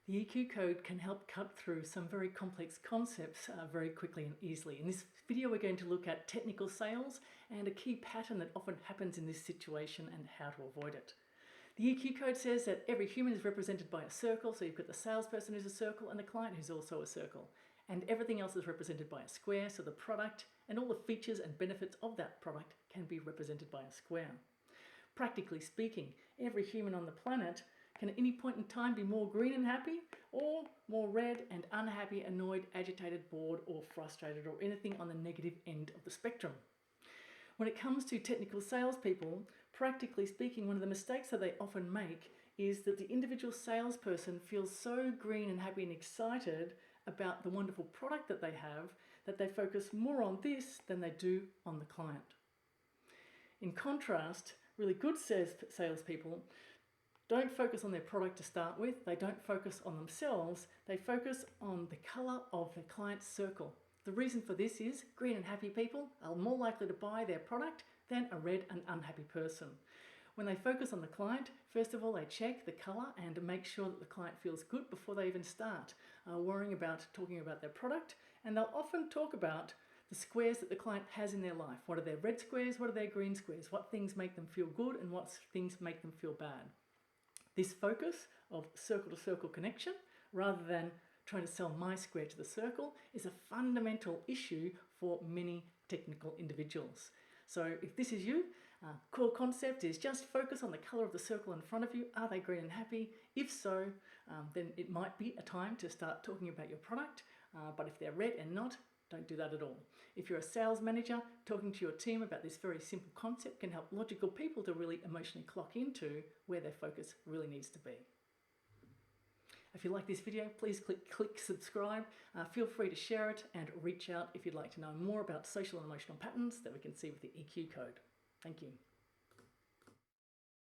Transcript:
The EQ code can help cut through some very complex concepts very quickly and easily. In this video, we're going to look at technical sales and a key pattern that often happens in this situation and how to avoid it. The EQ code says that every human is represented by a circle, so you've got the salesperson who's a circle and the client who's also a circle. And everything else is represented by a square, so the product and all the features and benefits of that product can be represented by a square. Practically speaking, every human on the planet can at any point in time be more green and happy, or more red and unhappy, annoyed, agitated, bored, or frustrated, or anything on the negative end of the spectrum. When it comes to technical salespeople, practically speaking, one of the mistakes that they often make is that the individual salesperson feels so green and happy and excited about the wonderful product that they have that they focus more on this than they do on the client. In contrast, really good salespeople don't focus on their product to start with. They don't focus on themselves. They focus on the color of the client's circle. The reason for this is green and happy people are more likely to buy their product than a red and unhappy person. When they focus on the client, first of all, they check the color and make sure that the client feels good before they even start worrying about talking about their product. And they'll often talk about the squares that the client has in their life. What are their red squares? What are their green squares? What things make them feel good and what things make them feel bad? This focus of circle-to-circle connection, rather than trying to sell my square to the circle, is a fundamental issue for many technical individuals. So if this is you, core concept is just focus on the color of the circle in front of you. Are they green and happy? If so, then it might be a time to start talking about your product. But if they're red and not, don't do that at all. If you're a sales manager, talking to your team about this very simple concept can help logical people to really emotionally clock into where their focus really needs to be. If you like this video, please click subscribe. Feel free to share it and reach out if you'd like to know more about social and emotional patterns that we can see with the EQ code. Thank you.